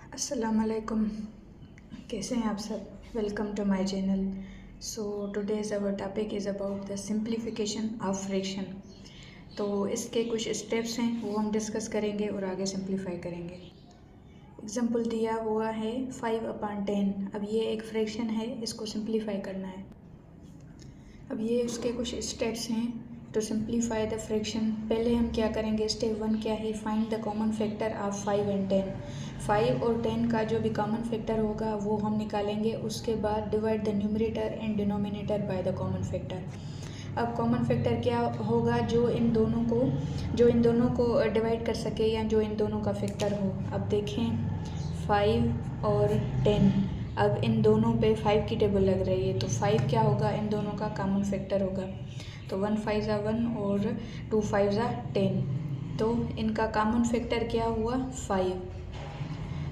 अस्सलाम वालेकुम, कैसे हैं आप सब। Welcome to my channel. So today's our topic is about the simplification of fraction. तो इसके कुछ स्टेप्स हैं वो हम डिस्कस करेंगे और आगे सिंप्लीफाई करेंगे। एग्जांपल दिया हुआ है 5/10। अब ये एक फ्रैक्शन है, इसको सिंप्लीफाई करना है। अब ये उसके कुछ स्टेप्स हैं टू सिंप्लीफाई द फ्रैक्शन। पहले हम क्या करेंगे, स्टेप 1 क्या है, find the common factor of 5 and 10। 5 और 10 का जो भी कॉमन फैक्टर होगा वो हम निकालेंगे। उसके बाद divide the numerator and denominator by the common factor. अब कॉमन फैक्टर क्या होगा, जो इन दोनों को डिवाइड कर सके या जो इन दोनों का फैक्टर हो। अब देखें 5 और 10, अब इन दोनों पे 5 की टेबल लग रही है तो 5 क्या होगा, इन दोनों का कॉमन फैक्टर होगा। तो 1 5 ज़ा 1 और 2 5 ज़ा 10, तो इनका कॉमन फैक्टर क्या हुआ 5।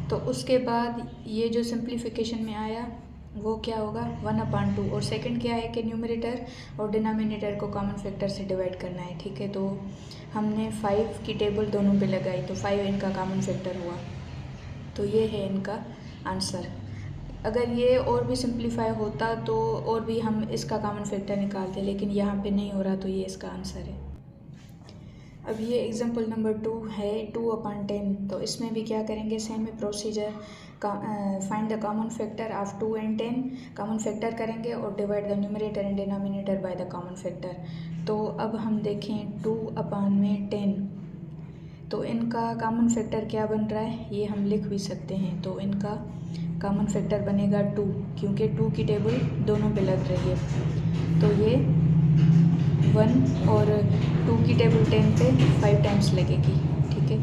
तो उसके बाद ये जो सिंप्लीफिकेशन में आया वो क्या होगा 1/2। और सेकंड क्या है कि न्यूमरेटर और डिनोमिनेटर को कॉमन फैक्टर से डिवाइड करना है। ठीक है, तो हमने 5 की टेबल दोनों पे लगाई तो 5 इनका कॉमन फैक्टर हुआ। तो ये है इनका आंसर। अगर ये और भी सिंप्लीफाई होता तो और भी हम इसका कॉमन फैक्टर निकालते, लेकिन यहाँ पे नहीं हो रहा तो ये इसका आंसर है। अब ये एग्जांपल नंबर 2 है 2/10। तो इसमें भी क्या करेंगे, same procedure. Find the common factor of 2 and 10। Common factor करेंगे और divide the numerator and denominator by the common factor. तो अब हम देखें 2/10, तो इनका कॉमन फैक्टर क्या बन रहा है ये हम लिख भी सकते हैं। तो इनका कॉमन फैक्टर बनेगा 2, क्योंकि 2 की टेबल दोनों पे लग रही है। तो ये 1 और 2 की टेबल 10 पे 5 टाइम्स लगेगी। ठीक है,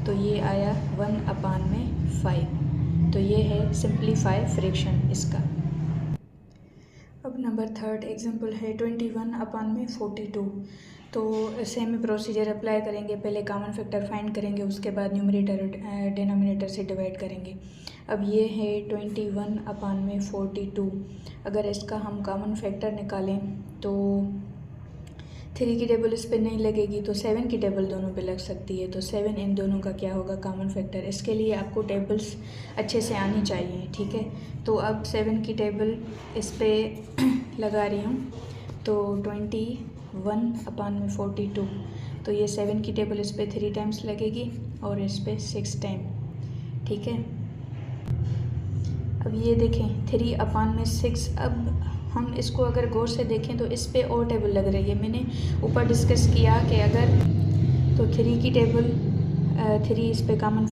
तो ये आया 1/5। तो ये है सिंप्लीफाई फ्रैक्शन इसका। अब नंबर 3 एग्जांपल है 21/42। तो सेम प्रोसीजर अप्लाई करेंगे। पहले कॉमन फैक्टर फाइंड करेंगे, उसके बाद न्यूमरेटर डिनोमिनेटर से डिवाइड करेंगे। अब ये है 21/42। अगर इसका हम कॉमन फैक्टर निकालें तो 3 की टेबल इस पे नहीं लगेगी तो 7 की टेबल दोनों पे लग सकती है। तो 7 इन दोनों का क्या होगा कॉमन फैक्टर। इसके लिए आपको टेबल्स अच्छे से आनी चाहिए। ठीक है, तो अब 7 की टेबल इस पे लगा रही हूँ। तो 21/42, तो ये 7 की टेबल इस पे 3 टाइम्स लगेगी और इस पे 6 टाइम। ठीक है, अब ये देखें 3/6। अब हम इसको अगर गौर से देखें तो इस पे और टेबल लग रही है। मैंने ऊपर डिस्कस किया कि अगर तो 3 की टेबल 3 इस पे कॉमन